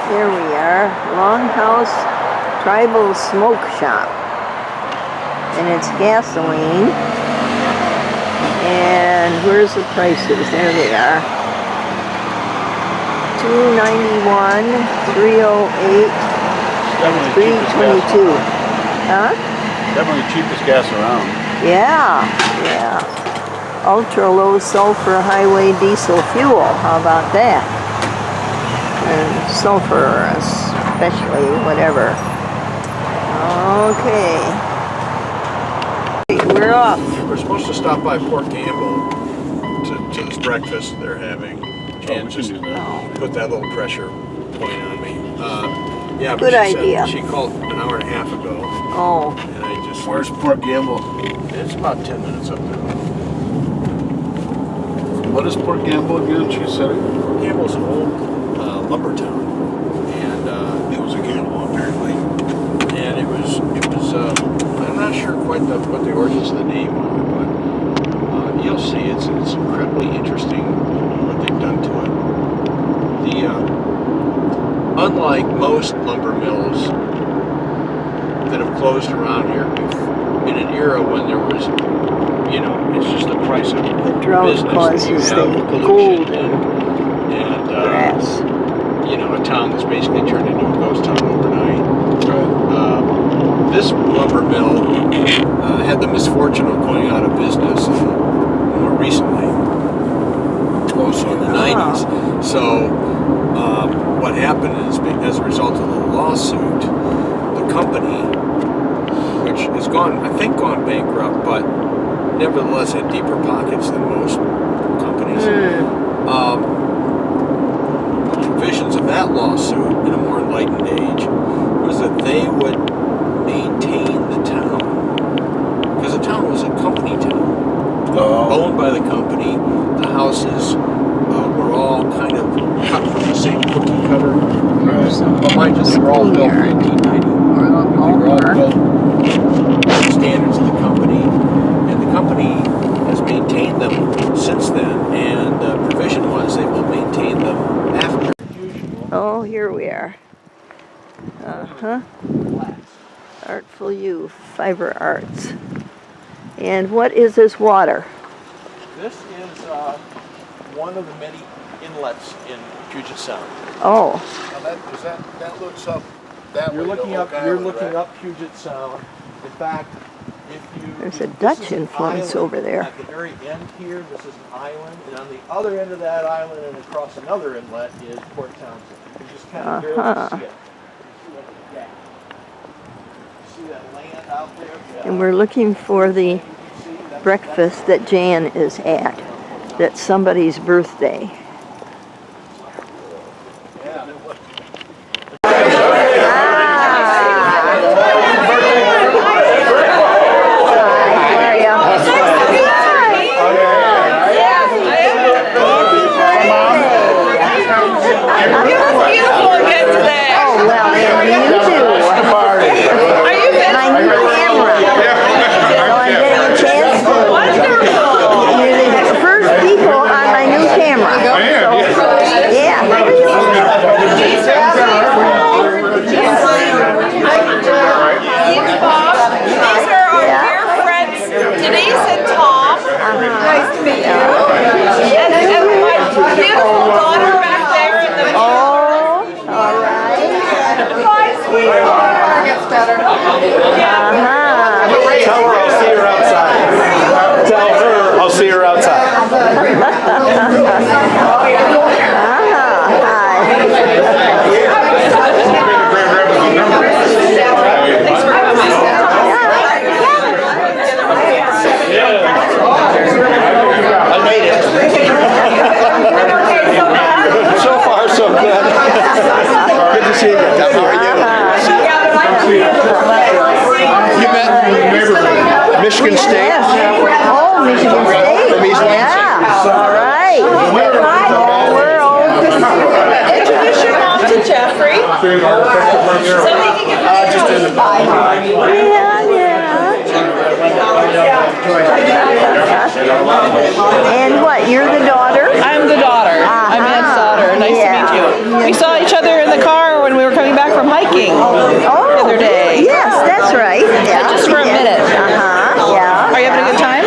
Here we are, Longhouse Tribal Smoke Shop. And it's gasoline. And where's the prices? There they are. $2.91, $3.08, $3.22. Huh? Definitely the cheapest gas around. Yeah. Ultra low sulfur highway diesel fuel. How about that? And sulfur especially, whatever. Okay. We're off. We're supposed to stop by Port Campbell to this breakfast they're having. And just put that little pressure point on me. Yeah, but Good idea. She called an hour and a half ago. Oh. And I just... Where's Port Campbell? It's about 10 minutes up there. What is Port Campbell again? She said it. Port Campbell's an old lumber town. And It was a Campbell apparently. and it was I'm not sure quite what the origins of the name are, but you'll see it's incredibly interesting what they've done to it. Unlike most lumber mills that have closed around here, in an era when there was, it's just the price of The drought business causes that the you have, gold pollution and grass. a town that's basically turned into a ghost town overnight. This lumber mill had the misfortune of going out of business more recently, also in the 90s. So what happened is, as a result of the lawsuit, the company, which has gone bankrupt, but nevertheless had deeper pockets than most companies. Provisions of that lawsuit in a more enlightened age was that they would maintain the town, because the town was a company town, owned by the company. The houses were all kind of cut from the same cookie cutter. But mind you, they were all built in 1890. They were all built to the standards of the company, and the company has maintained them since then, and the provision was they will maintain them after. Oh, here we are. Artful You, Fiber Arts. And what is this water? This is one of the many inlets in Puget Sound. Oh. Now that looks up that You're way. looking up. You're looking up Puget Sound. In fact, There's a Dutch influence over there. At the very end here, this is an island, and on the other end of that island and across another inlet is Port Townsend. You can just kind of barely see it. See that land out there? Yeah. And we're looking for the breakfast that Jan is at. That's somebody's birthday. Tell her I'll see her outside. Tell her I'll see her outside. I made it. So far, so good. Good to see you. How are you? You met Michigan State? Oh, Michigan State? From East Lansing. Yeah. All right. Introduce your mom to Jeffrey. Just in the And what, you're the daughter? I'm the daughter. I'm Aunt Sauter. Nice to meet you. We saw each other in the car hiking the other day. Yes, that's right. Yeah. Just for a minute. Yeah. Are you having a good time?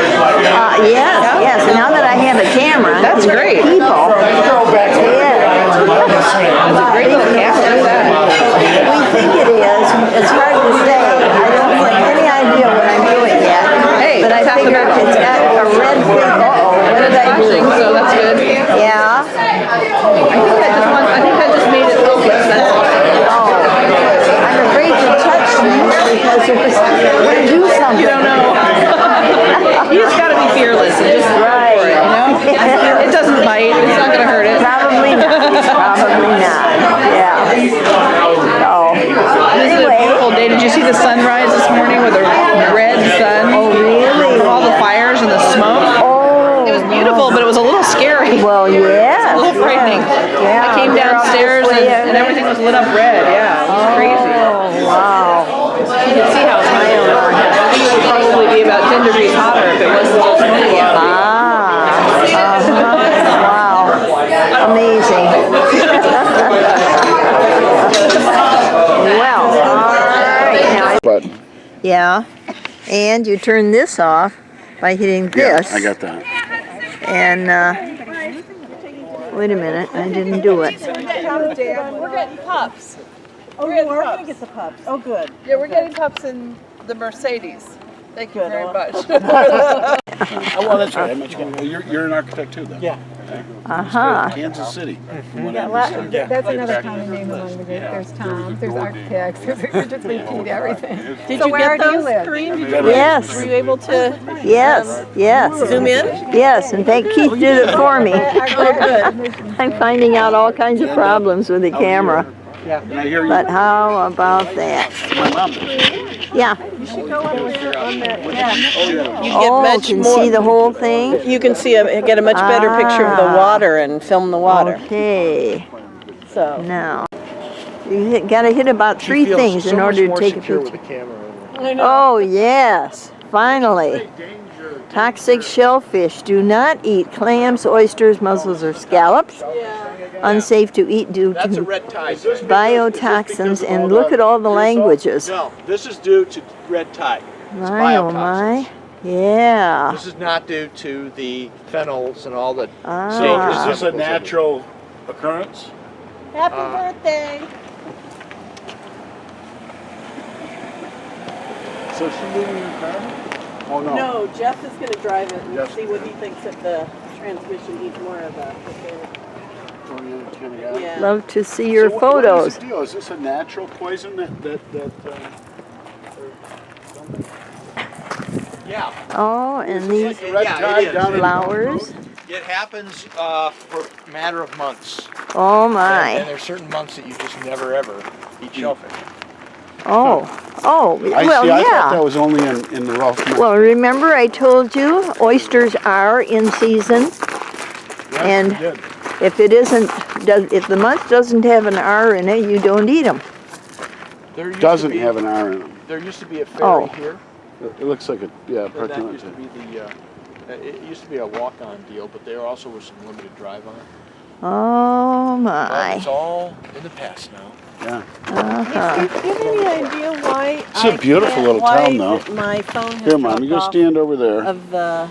Yes. Now that I have a camera. That's great. People. It's a great little camera. Look at that. We think it is. It's hard to say. I don't have any idea what I'm doing yet. Hey, but I it's half the figure battle. it's got a red thing. What And did it's I do? flashing, so that's good. Yeah. I think that just made it focus. That's awesome. I'm afraid to touch things because it was going to do something. You don't know. You just gotta be fearless and just go for it, you know? It doesn't bite. It's not gonna hurt it. Probably not. Probably not. Yeah. So, This is a anyway. beautiful day. Did you see the sunrise this morning with a red sun? Oh, really? From all the fires and the smoke? Oh. It was beautiful, but it was a little scary. Well, yeah. A little frightening. Yeah. I came downstairs and everything was lit up red. Yeah, it was crazy. Oh, wow. You can see how it's high. It would probably be about 10 degrees hotter if it wasn't so smoky out. Wow. Amazing. Well, all right. Now, But yeah. And you turn this off by hitting this. I got that. And, wait a minute. I didn't do it. We're getting pups. Oh, you are going to get the pups. Oh, good. Yeah, we're getting pups in the Mercedes. Thank you very much. Oh, well, that's right. I mentioned, well, you're an architect too, then. Yeah. Uh-huh. Kansas City. That's another common name among the group. There's Tom, there's architects, we just repeat everything. Did So you where get do you those, live? Kareem? Yes. Were you able to Yes. zoom in? Yes. In fact, Keith did it for me. Oh, good. I'm finding out all kinds of problems with the camera. And I hear you. But how about that? My mom. Yeah. You Oh, get much can more. see the whole thing? You can get a much better picture of the water and film the water. Okay. So Now, you gotta hit about three things in order to take a picture. Oh, yes. Finally. Toxic shellfish. Do not eat clams, oysters, mussels, or scallops. Unsafe to eat due That's a to red tide. biotoxins. And look at all the languages. No, this is due to red tide. It's My, oh biotoxins. my. Yeah. This is not due to the phenols and all the Ah. dangerous Is this a chemicals in it. natural occurrence? happy birthday. So is she leaving her car? Oh, no. No, Jeff is going to drive it and Yes. see what he thinks if the transmission needs more of a repair. Yeah. Love to see your So photos. What is the deal? Is this a natural poison Yeah. Oh, and these red Yeah, tide it is. down in flowers. It happens for a matter of months. Oh And my. there's certain months that you just never ever eat shellfish. Oh. Oh, I well, see. I thought yeah. that was only in the Gulf. Well, remember I told you oysters are in season, and if it isn't, if the month doesn't have an R in it, you don't eat them. There used Doesn't to be, have an R in them. There used to be a ferry Oh. here. It looks like a That parking lot. used to be it used to be a walk-on deal, but there also was some limited drive on it. Oh But it's my. all in the past now. Yeah. Uh-huh. Do you have any idea why It's a beautiful little town, though. my phone has Here, Mom, you go dropped off stand over there. of the,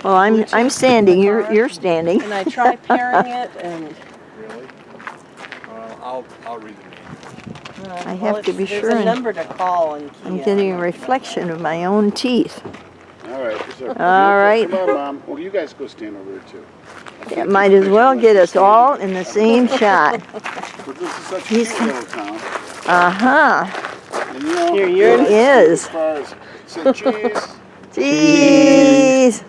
Well, I'm standing. You're standing. and I try pairing it and Really? I'll read the name. I have to be there's sure a and- number to call and key I'm in. getting a reflection of my own teeth. All right. Is there, All right. Come on, Mom. Well, you guys go stand over there, too. It might as well get us all in the same shot. But this is such a He's- cute little town. Uh-huh. And, you know, It is. As far as, say cheese. Jeez.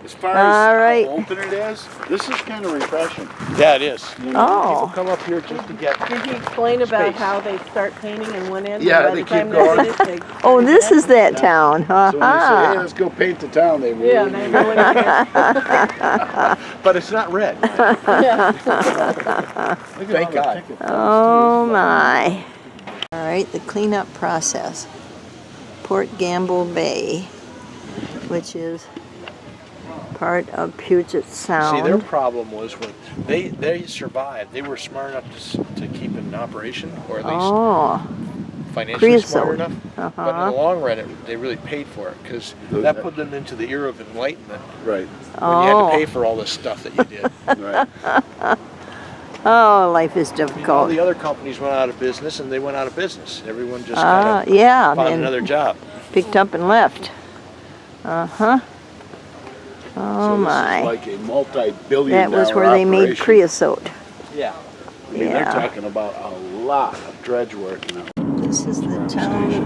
As far All as right. how open it is, this is kind of refreshing. Yeah, it is. Oh. Come up here just to get. Did he explain about Space. how they start painting in one end? Yeah, and by they the time keep they're going. finished, they- Oh, this is that town. So when they say, hey, Uh-huh. let's go paint the town, they Yeah, really they mean really But it's not red. Thank God. Oh my. All right, the cleanup process. Port Gamble Bay, which is part of Puget Sound. See, their problem was when they survived. They were smart enough to keep it in operation, or at least Oh, financially smart Creosote. enough. But in the long run, they really paid for it because that put them into the era of enlightenment. Right. When you had to pay for all this stuff that you did. Right. Oh, life is All difficult. the other companies went out of business, and they went out of business. Everyone just kind of Yeah, found and another job. picked up and left. Uh-huh. Oh, So this my. is like a multi-billion That was where they made operation. creosote. Yeah. I mean, they're Yeah. talking about a lot of dredge work now. This is the town of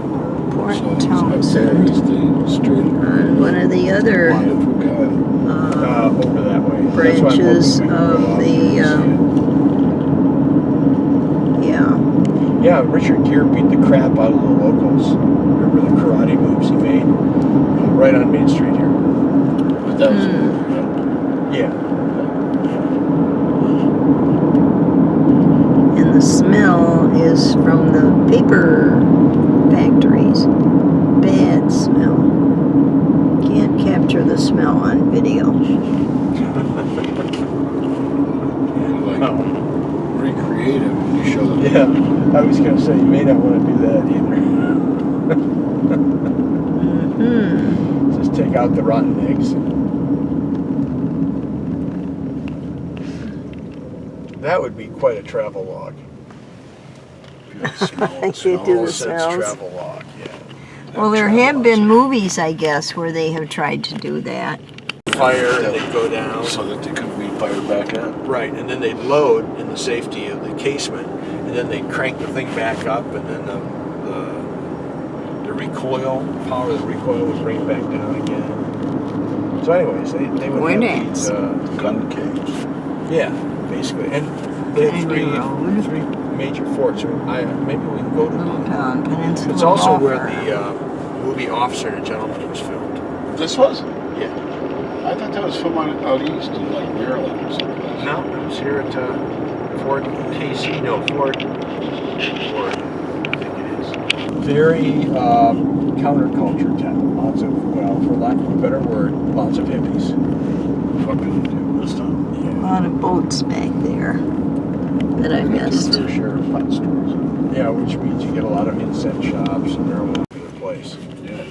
Port So up there Townsend. is the street. On one of the other Wonderful guy. Over that way. branches of the, yeah. Yeah, Richard Gere beat the crap out of the locals. Remember the karate moves he made? Right on Main Street here. But that was, Yeah. And the smell is from the paper factories. Bad smell. Can't capture the smell on video. recreative when you show them. Yeah, I was going to say, you may not want to do that either. Just take out the rotten eggs. That would be quite a travel log. I can't do the Sense smells. travel log, yeah. Well, there have been movies, I guess, where they have tried to do that. Fire, and they'd go down. So that they couldn't be fired back up. Right, and then they'd load in the safety of the casement, and then they'd crank the thing back up, and then the recoil, the power of the recoil would bring it back down again. So anyways, they would Where have next? these, Gun caves. yeah, basically. And they had Kennedy Road. three major forts. Maybe we can go to Little one. Town Peninsula. It's also Offer. where the movie Officer and a Gentleman was filmed. This was? Yeah. I thought that was from out east in like Maryland or someplace. No, it was here at Fort KC. No, Fort. I think it is. Very counterculture town. Lots of, well, for lack of a better word, lots of hippies. Fucking do this time. A lot of boats back there that I missed. Their share of pot stores. Yeah, which means you get a lot of incense shops and they're all over the place. Yeah.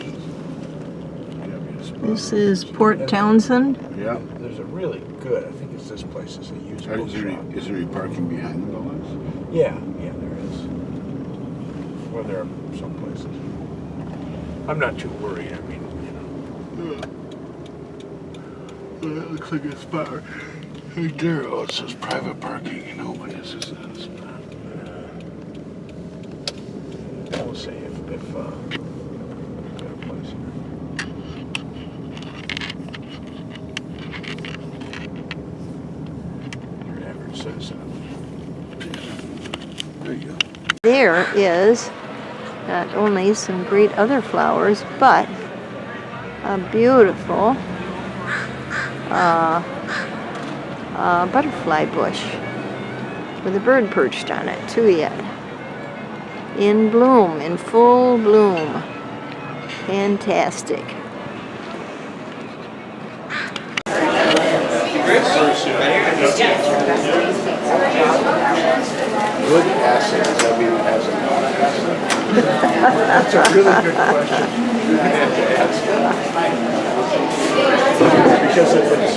This is Port Townsend. Yeah. There's a really good, I think it's this place, is a used book shop. Is there any parking behind the buildings? Yeah, there is. Well, there are some places. I'm not too worried. I mean, That looks like it's power. Right there, oh, it says private parking, you know, but this is this. we'll see if we've got a place here. Your average citizen. There you go. There is not only some great other flowers, but a beautiful butterfly bush with a bird perched on it too yet. In bloom, in full bloom. Fantastic. Good acids, I mean, it has a non-acid. That's a really good question. Because if it's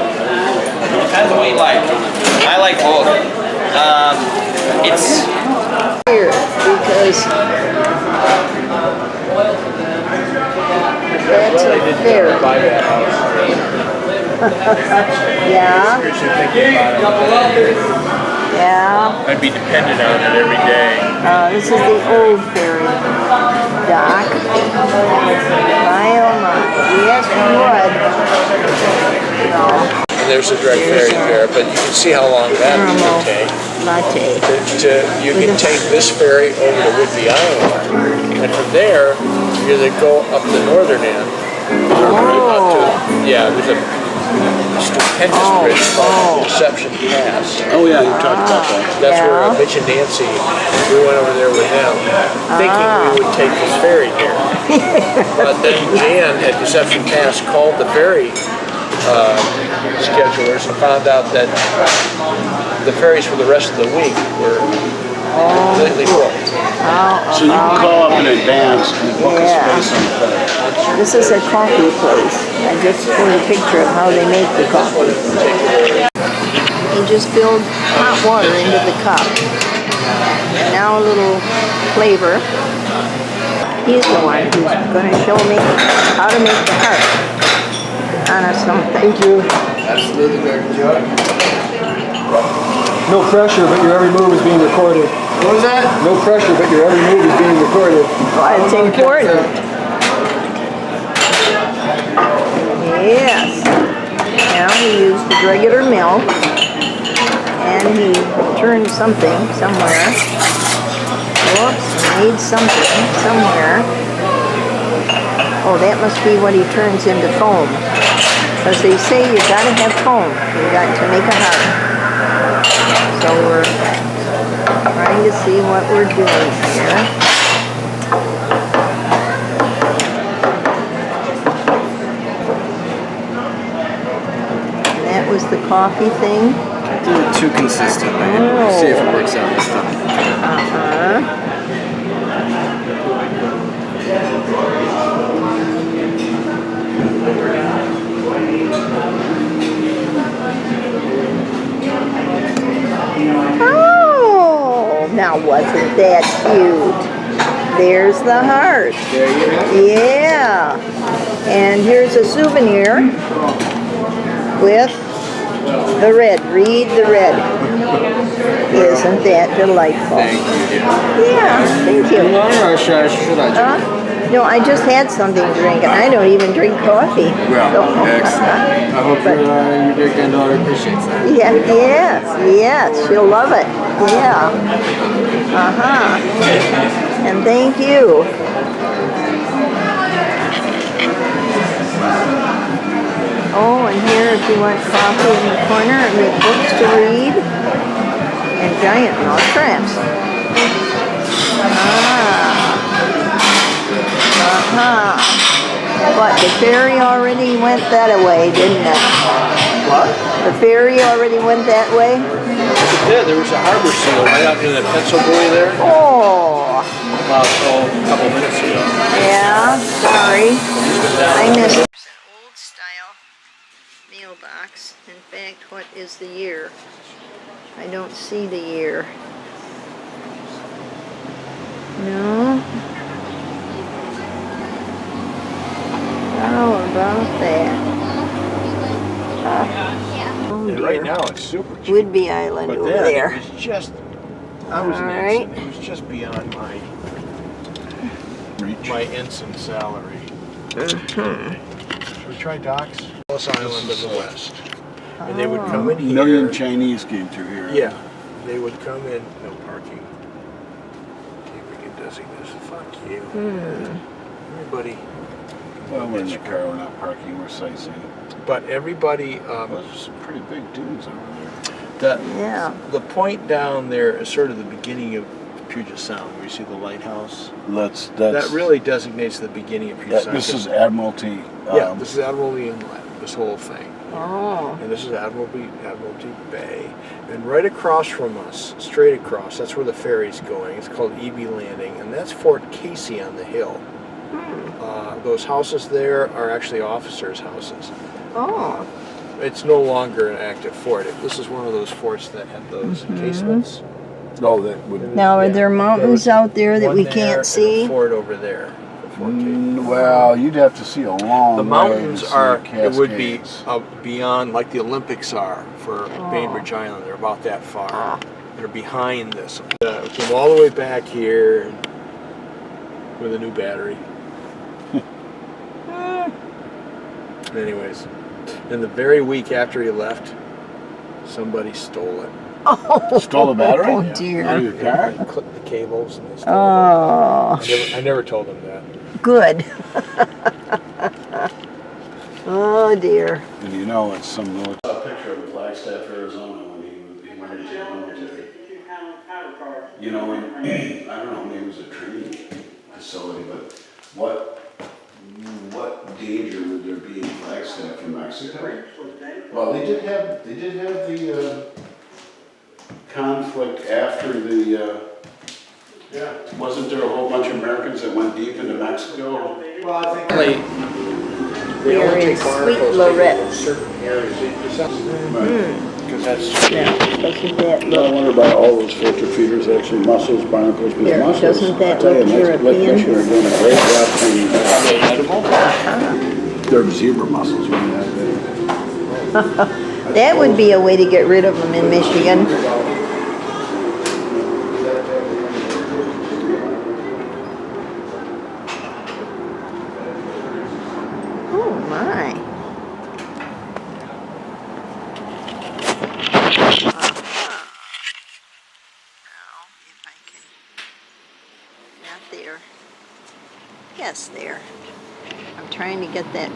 Depends on what you like. I like both. It's Here, because that's a fair. buy that house, Yeah, seriously thinking about it, yeah. I'd be dependent on it every day. This is the old ferry dock. My oh my. Yes, you would. No. And there's a direct ferry there, but you can see how long that Caramel would take. latte. You can take this ferry over to Whidbey Island, and from there, you either go up the northern end. Oh. Yeah, there's a stupendous bridge called Deception Pass. Oh yeah, you talked about that. That's where Mitch and Nancy, we went over there with them, thinking we would take this ferry here. But then Jan at Deception Pass called the ferry schedulers and found out that the ferries for the rest of the week were completely booked. So you can call up in advance and book a space on the ferry. This is a coffee place. I just put a picture of how they make the coffee. You just filled hot water into the cup. Now a little flavor. He's the one who's going to show me how to make the heart on a something. Thank you. Absolutely, very good. No pressure, but your every move is being recorded. What was that? No pressure, but your every move is being recorded. Well, it's important. Yes. Now he used the regular milk and he turned something somewhere. Whoops, made something somewhere. Oh, that must be what he turns into foam. Because they say you gotta have foam. You got to make a heart. So we're trying to see what we're doing here. That was the coffee thing. Do it too consistently. Oh. See if it works out this time. Oh, now wasn't that cute? There's the heart. Yeah. And here's a souvenir with the red. Read the red. Isn't that delightful? Thank you. Yeah, thank you. Or should I drink? No, I just had something to drink, and I don't even drink coffee. Well, excellent. I hope your dear granddaughter appreciates that. Yeah, yes, she'll love it. Yeah. And thank you. Oh, and here if you want coffee in the corner and make books to read and giant mouse traps. But the ferry already went that way, didn't it? What? The ferry already went that way? Yeah, there was a harbor seal right out near the pencil buoy there. Oh. About a couple minutes ago. Yeah, sorry. I missed it. It's an old style mailbox. In fact, what is the year? I don't see the year. No. How about that? Oh And dear. right now it's super cheap. Whidbey Island But over then there. it was just, I was an Alright. ensign. It was just beyond my ensign salary. Should we try docks? Ellis Island of the West. And they would come in A here. million Chinese came through here. Yeah. They would come in, no parking. See if we can designate this. Fuck you. Everybody. Well, we're in the car, we're not parking, we're sightseeing. But everybody, Those are some pretty big dudes over there. Yeah. the point down there is sort of the beginning of Puget Sound, where you see the lighthouse. That's That really designates the beginning of Puget Sound. this is Admiralty. Yeah, this is Admiralty Inlet, this whole thing. Oh. And this is Admiralty Bay. And right across from us, straight across, that's where the ferry's going. It's called E.B. Landing, and that's Fort Casey on the hill. Those houses there are actually officers' houses. Oh. It's no longer an active fort. This is one of those forts that had those casements. Oh, that would. Now, are there mountains out there that One we there can't and see? a fort over there. Fort Casey. Well, you'd have to see a long The way mountains to see are, the it would be Cascades. beyond, like the Olympics are for Bainbridge Island. They're about that far. They're behind this. Came all the way back here with a new battery. Anyways, and the very week after he left, somebody stole it. Oh. Stole the battery? Oh, Out dear. of your car? They clipped the cables and they stole Oh. it. I never told them that. Good. Oh dear. And you know it's some military. I saw a picture of him in Flagstaff, Arizona when he went into the military. You know, and, I don't know, maybe it was a training facility, but what danger would there be in Flagstaff from Mexico? Well, they did have the conflict after the. Yeah, wasn't there a whole bunch of Americans that went deep into Mexico? Well, I think We are in Sweet Lorette. certain areas. Because that's Doesn't that I look? wonder about all those filter feeders, actually mussels, barnacles, because There, mussels, doesn't that I tell you, look Lake European? Michigan are doing a great job cleaning. They're zebra mussels, really that big. That would be a way to get rid of them in Michigan. Oh my. Now, if I can, not there. Yes, there. I'm trying to get that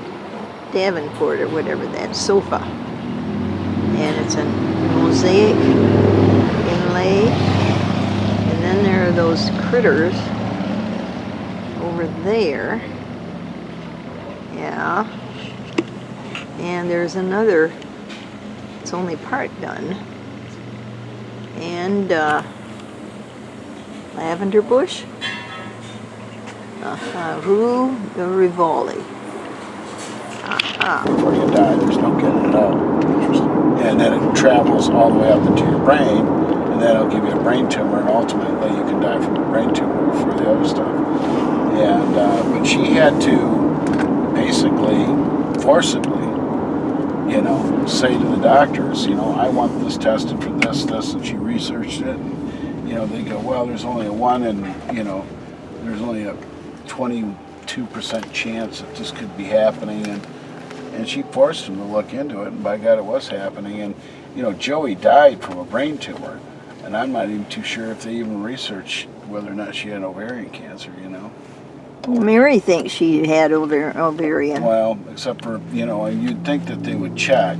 Davenport or whatever, that sofa. And it's a mosaic inlay. And then there are those critters over there. Yeah. And there's another, it's only part done. And lavender bush. Rue Rivoli. Before you die, there's no getting it out. And then it travels all the way up into your brain, and that'll give you a brain tumor, and ultimately you can die from a brain tumor before the other stuff. And but she had to basically, forcibly, you know, say to the doctors, you know, I want this tested for this, and she researched it. And, you know, they go, well, there's only a 1 in, you know, there's only a 22% chance that this could be happening, and she forced him to look into it, and by God, it was happening. And you know, Joey died from a brain tumor, and I'm not even too sure if they even researched whether or not she had ovarian cancer. You know. Well, Mary thinks she had ovarian. Well, except for, you know, you'd think that they would check.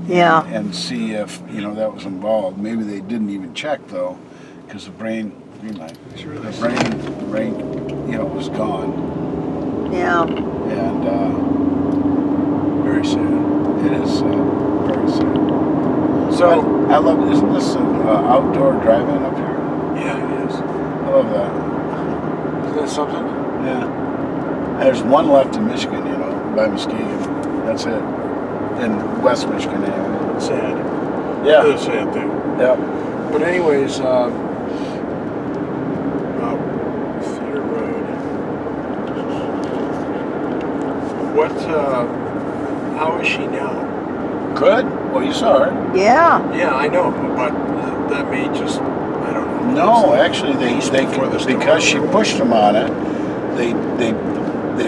Yeah. And see if, you know, that was involved. Maybe they didn't even check though, because the brain, the brain, you know, was gone. Yeah. And very sad. It is very sad. So I love. Isn't this outdoor drive-in up here? yeah, it is. I love that. Isn't that something? Yeah. There's one left in Michigan, you know, by Muskegon. That's it. In West Michigan, anyway. Sad. Yeah. It's a sad thing. Yep. But anyways, Theater Road. What? How is she now? Good. Well, you saw her. Yeah. Yeah, I know, but that may just, I don't know. No, actually, they because she pushed them on it. They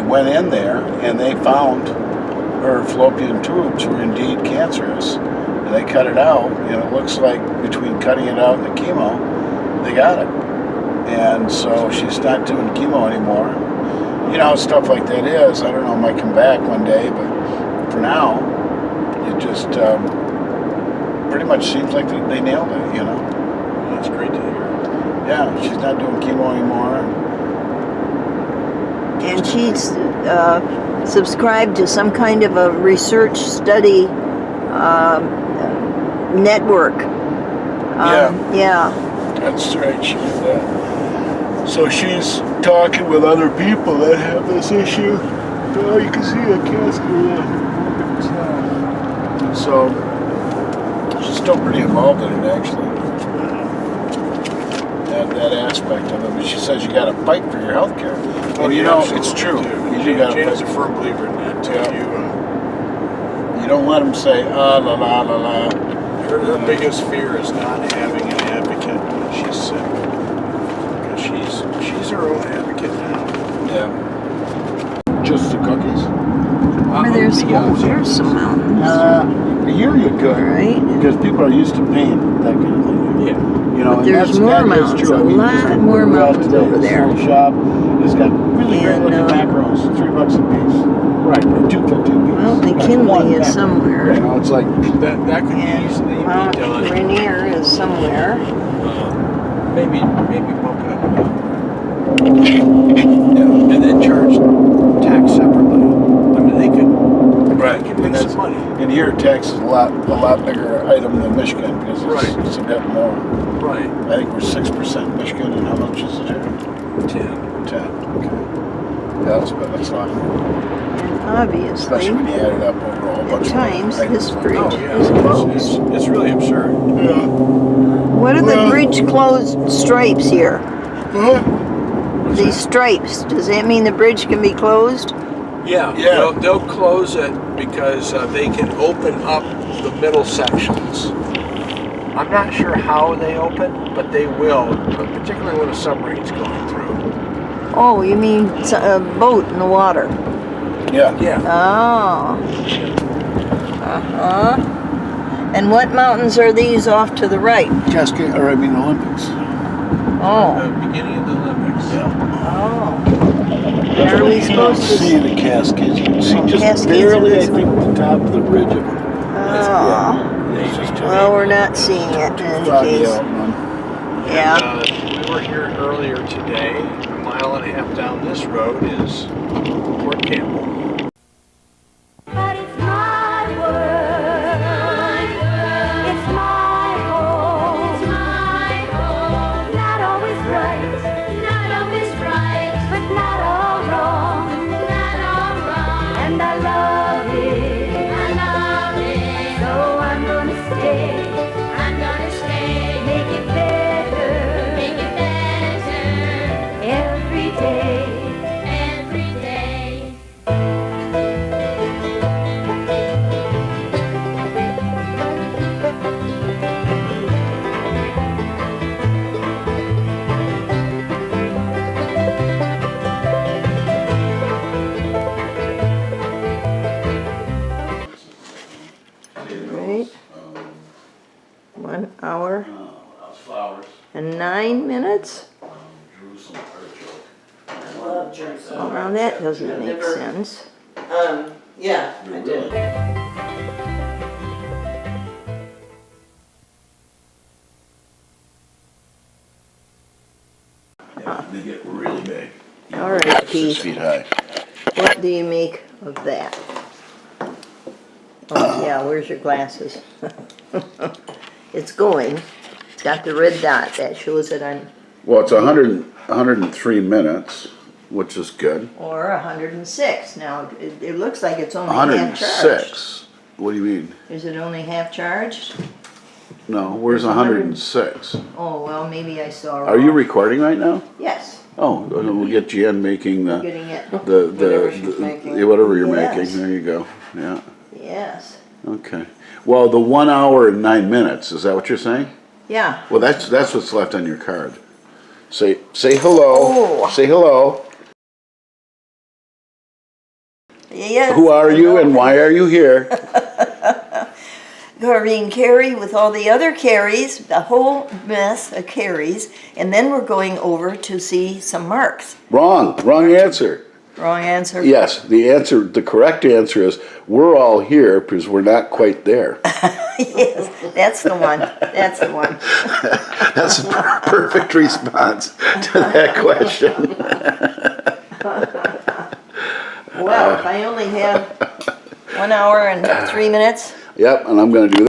went in there and they found her fallopian tubes were indeed cancerous, and they cut it out. And it looks like between cutting it out and the chemo, they got it. And so she's not doing chemo anymore. You know how stuff like that is. I don't know, it might come back one day, but for now, it just pretty much seems like they nailed it, you know. That's great to hear. Yeah, she's not doing chemo anymore. And she's subscribed to some kind of a research study network. Yeah. That's right, she did that. So she's talking with other people that have this issue. Oh, you can see a cancer. So she's still pretty involved in it, actually. That aspect of it. But she says you got to fight for your health care. And you know, it's true. You do got to Jane's fight. a firm believer in that, too. Yeah. You don't let them say, la la la la. Her biggest fear is not having an advocate when she's sick. Because she's her own advocate now. Yeah. Just the cookies? There's some mountains. Here you could, Right. because people are used to paying that kind of thing. Yeah. You know, But and there's that's, more that is mountains, true. a I mean, lot just more go out mountains today, over this there. little shop has got really great And, looking macros, $3 a piece. Right. Or $2.50 a piece. Well, That's one McKinley is macro. somewhere. You know, it's like, That could easily be Mount done. Rainier is somewhere. Maybe bump it up about. Yeah. And then charge tax separately. I mean, they could. right. They could And make that's, some money. and here tax is a lot bigger item than Michigan because it's a bit more. Right. I think we're 6% Michigan, and how much is it here? 10. 10. Okay. Yeah, that's a lot. And obviously, Especially when you add it up over a whole at bunch times, of this bridge Oh yeah. is closed. It's really absurd. Yeah. What are the bridge closed stripes here? Huh? These stripes, does that mean the bridge can be closed? Yeah. Yeah. They'll close it because they can open up the middle sections. I'm not sure how they open, but they will, particularly when a submarine's going through. Oh, you mean a boat in the water? Yeah. Yeah. Oh. Uh-huh. And what mountains are these off to the right? Cascade, or I mean Olympics. Oh. The beginning of the Olympics. Yeah. Oh. And are we supposed to see the Cascades? You can see just Cascades barely, are I think, the top of the ridge of it. Oh. It's just Well, we're not seeing it in any foggy case. out, man. Yeah. We were here earlier today. A mile and a half down this road is Fort Campbell. But it's my world. It's my home. It's my home. Not always right. Not always right. But not all wrong. Not all wrong. And I love it. I love it. So I'm gonna stay. I'm gonna stay. Make it better. Make it better. Every day. Every day. Right. 1 hour and 9 minutes? Well, that doesn't make sense. Yeah, I did. They get really big. All right, 6 Keith. feet high. What do you make of that? Oh, yeah, where's your glasses? It's going. It's got the red dot. That shows that I'm, Well, it's 103 minutes, which is good. or 106. Now, it looks like it's only half charged. 106. What do you mean? Is it only half charged? No, where's 106? Oh, well, maybe I saw wrong. Are you recording right now? Yes, Oh, we'll get Jen making we're the getting it. whatever you're Yes. making. There you go. Yeah. Yes. Okay. Well, the 1 hour and 9 minutes. Is that what you're saying? Yeah. Well, that's what's left on your card. Say hello. Oh. Say hello. Yes. Who are you and why are you here? Garvey Carey with all the other Careys, the whole mess of Careys, and then we're going over to see some marks. Wrong answer. Wrong answer. Yes, the correct answer is we're all here because we're not quite there. Yes, that's the one. That's the one. That's a perfect response to that question. Well, if I only have 1 hour and 3 minutes. Yep, and I'm going to do that.